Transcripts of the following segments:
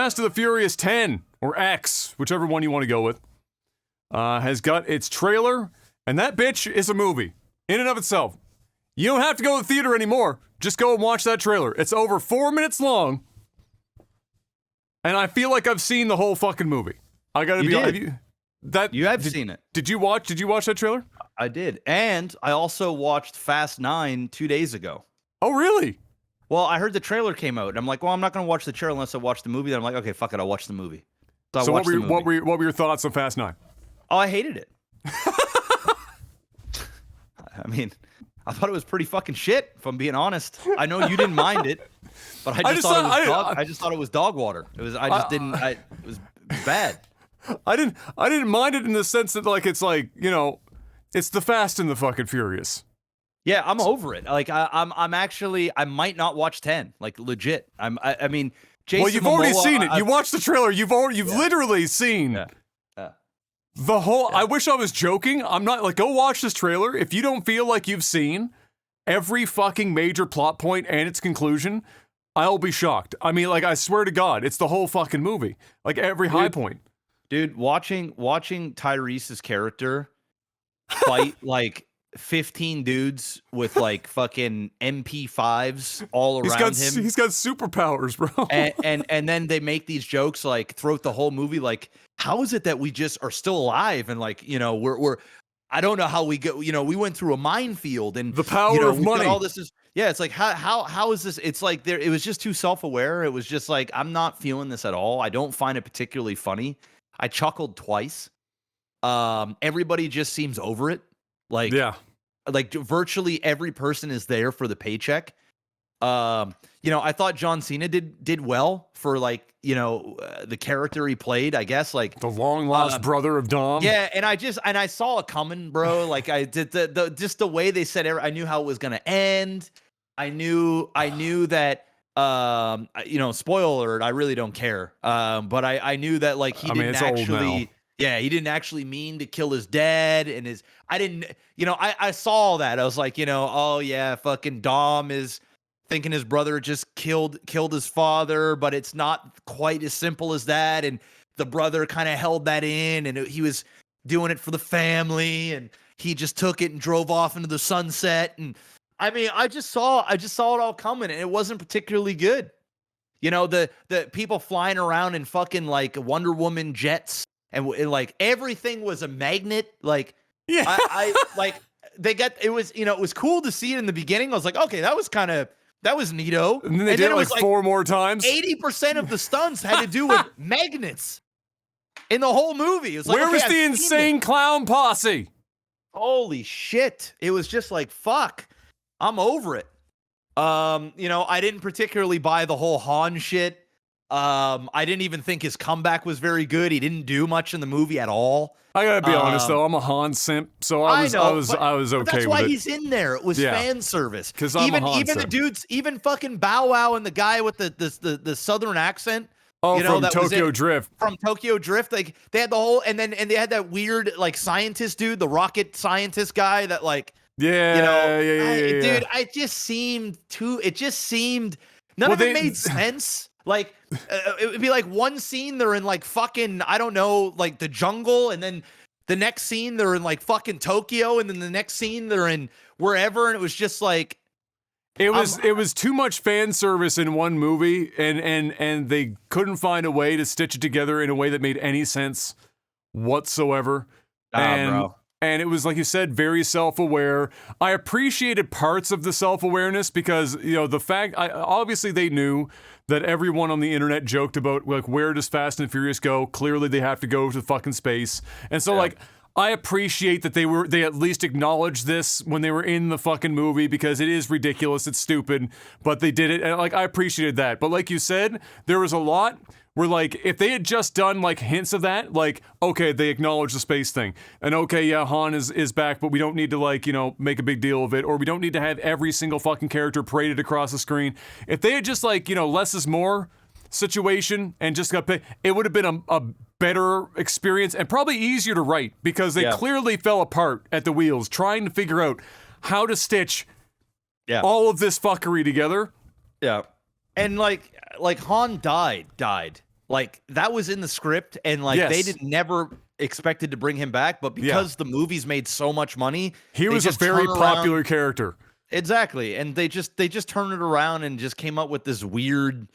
Fast and the Furious 10, or X, whichever one you want to go with, has got its trailer, and that bitch is a movie in and of itself. You don't have to go to the theater anymore. Just go and watch that trailer. It's over 4 minutes long, and I feel like I've seen the whole fucking movie. I gotta be honest. You have seen it. Did you watch that trailer? I did. And I also watched Fast 9 2 days ago. Oh, really? Well, I heard the trailer came out. And I'm like, well, I'm not going to watch the trailer unless I watch the movie. Then I'm like, okay, fuck it, I'll watch the movie. So what were your thoughts on Fast 9? Oh, I hated it. I mean, I thought it was pretty fucking shit, if I'm being honest. I know you didn't mind it, but I just thought it was dog water. It was it was bad. I didn't mind it in the sense that like it's like, you know, it's the Fast and the fucking Furious. Yeah, I'm over it. Like I'm actually I might not watch 10. Like legit. I mean, Jason well, you've Momoa, already seen it. You watched the trailer. You've literally seen the whole. I wish I was joking. I'm not. Like, go watch this trailer. If you don't feel like you've seen every fucking major plot point and its conclusion, I'll be shocked. I mean, like, I swear to God, it's the whole fucking movie. Like every high point. Dude, watching Tyrese's character fight like 15 dudes with like fucking MP5s all around him. He's got superpowers, bro. and then they make these jokes like throughout the whole movie, like, how is it that we just are still alive? And like, you know, we're I don't know how we go, you know, we went through a minefield and the power of money. All this is it's like how is this? It's like it was just too self-aware. It was just like, I'm not feeling this at all. I don't find it particularly funny. I chuckled twice. Everybody just seems over it. Like, like virtually every person is there for the paycheck. You know, I thought John Cena did well for like, you know, the character he played, I guess, like the long lost brother of Dom. Yeah. And I saw it coming, bro. Like I did just the way they said I knew how it was going to end. I knew that, you know, spoiler alert, I really don't care. But I knew that like he didn't actually mean to kill his dad and I saw all that. I was like, you know, oh yeah, fucking Dom is thinking his brother just killed his father, but it's not quite as simple as that. And the brother kind of held that in and he was doing it for the family and he just took it and drove off into the sunset. And I mean, I just saw it all coming and it wasn't particularly good. You know, the people flying around in fucking like Wonder Woman jets and like everything was a magnet. Like, yeah, I like it was cool to see it in the beginning. I was like, okay, that was neato. And then they did it like 4 more times. 80% of the stunts had to do with magnets in the whole movie. It was like, where was the insane clown posse? Holy shit. It was just like, fuck. I'm over it. You know, I didn't particularly buy the whole Han shit. I didn't even think his comeback was very good. He didn't do much in the movie at all. I gotta be honest though, I'm a Han simp, so I was okay with it. That's why he's in there. It was fan service. Because even the dudes, even fucking Bow Wow and the guy with the southern accent. Oh, you know, from Tokyo Drift. From Tokyo Drift, like they had the whole, and they had that weird like scientist dude, the rocket scientist guy that like. Yeah, you know, yeah. Dude, it just seemed none of it made sense. Like, it would be like one scene they're in like fucking, I don't know, like the jungle. And then the next scene they're in like fucking Tokyo. And then the next scene they're in wherever. And it was just like. It was too much fan service in one movie. And they couldn't find a way to stitch it together in a way that made any sense whatsoever. Bro. And it was, like you said, very self-aware. I appreciated parts of the self-awareness because, you know, the fact, obviously they knew that everyone on the internet joked about, like, where does Fast and Furious go? Clearly they have to go to fucking space. And so, like, I appreciate that they at least acknowledged this when they were in the fucking movie because it is ridiculous, it's stupid, but they did it, and, like, I appreciated that. But like you said, there was a lot where, like, if they had just done, like, hints of that, like, okay, they acknowledge the space thing, and okay, yeah, Han is back, but we don't need to, like, you know, make a big deal of it, or we don't need to have every single fucking character paraded across the screen. If they had just, like, you know, less is more situation and just got paid, it would have been a better experience and probably easier to write because they clearly fell apart at the wheels trying to figure out how to stitch all of this fuckery together. Yeah. And like Han died. Like that was in the script, and like they Yes. never expected to bring him back, but because the movies made so much money, He they was a just very turn around- popular character. Exactly, and they just turned it around and just came up with this weird,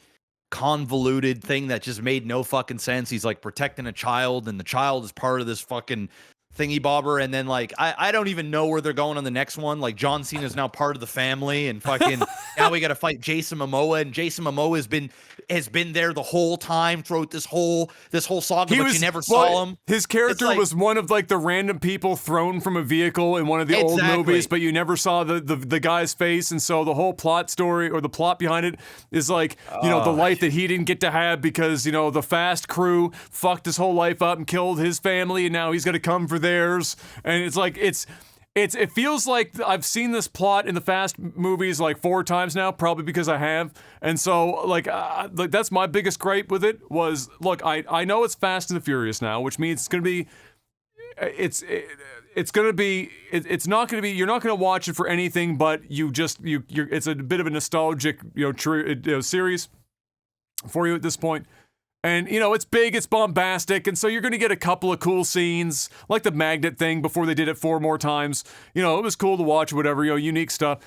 convoluted thing that just made no fucking sense. He's like protecting a child, and the child is part of this fucking thingy bobber, and then like I don't even know where they're going on the next one. Like John Cena is now part of the family, and fucking now we got to fight Jason Momoa, and Jason Momoa has been there the whole time throughout this whole saga, but you never saw him. His character like- was one of like the random people thrown from a vehicle in one of the old Exactly. movies, but you never saw the guy's face, and so the whole plot story or the plot behind it is like the life that he didn't get to have because the Fast crew fucked his whole life up and killed his family, and now he's got to come for theirs, and it's like it feels like I've seen this plot in the Fast movies like 4 times now, probably because I have. And so, like that's my biggest gripe with it was, look, I know it's Fast and the Furious now, which means it's going to be, it's not going to be, you're not going to watch it for anything, but it's a bit of a nostalgic, series for you at this point. And, it's big, it's bombastic, and so you're going to get a couple of cool scenes, like the magnet thing before they did it 4 more times. It was cool to watch, whatever, unique stuff.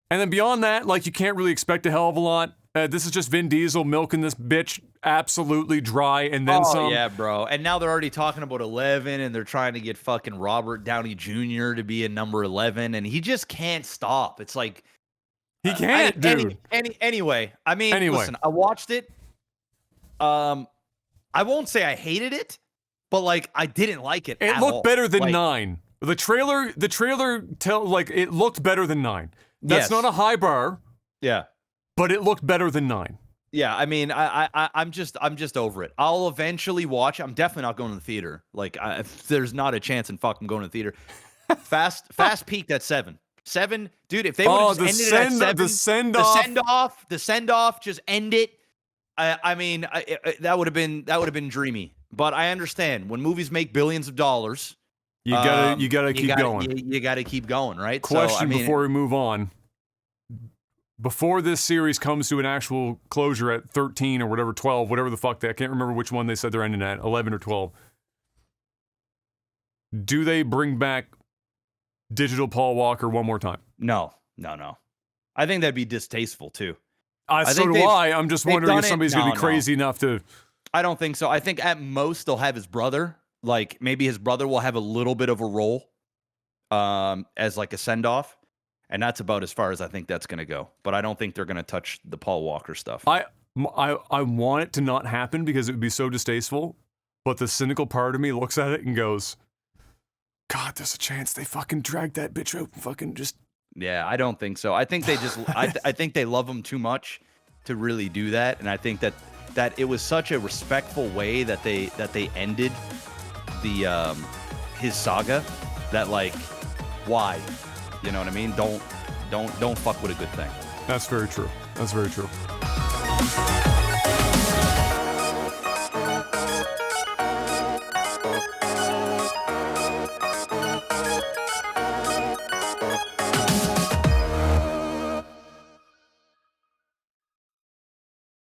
And then beyond that, like, you can't really expect a hell of a lot. This is just Vin Diesel milking this bitch absolutely dry and then some. Oh, yeah, bro. And now they're already talking about 11, and they're trying to get fucking Robert Downey Jr. to be in number 11, and he just can't stop. It's like... He can't, dude. Anyway, I mean, listen, I watched it. I won't say I hated it, but like I didn't like it. It looked better than 9. The trailer it looked better than 9. That's not a high bar. Yeah, but it looked better than 9. Yeah, I mean, I'm just over it. I'll eventually watch. I'm definitely not going to the theater. Like, there's not a chance in fucking going to the theater. Fast peaked at 7. 7, dude. If they would have just ended it at 7, the send off, just end it. I mean, that would have been dreamy. But I understand when movies make billions of dollars, you gotta keep going. You gotta keep going, right? Question before we move on: before this series comes to an actual closure at 13 or whatever, 12, whatever the fuck I can't remember which one they said they're ending at, 11 or 12. Do they bring back Digital Paul Walker one more time? No. I think that'd be distasteful too. So do I. I'm just wondering if somebody's going to be crazy enough to... I don't think so. I think at most they'll have his brother. Like, maybe his brother will have a little bit of a role as like a send-off. And that's about as far as I think that's going to go. But I don't think they're going to touch the Paul Walker stuff. I want it to not happen because it would be so distasteful. But the cynical part of me looks at it and goes, God, there's a chance they fucking drag that bitch out and fucking just... Yeah, I don't think so. I think they just, I think they love him too much to really do that, and I think that it was such a respectful way that they ended the his saga that like, why, you know what I mean? Don't fuck with a good thing. That's very true. That's very true.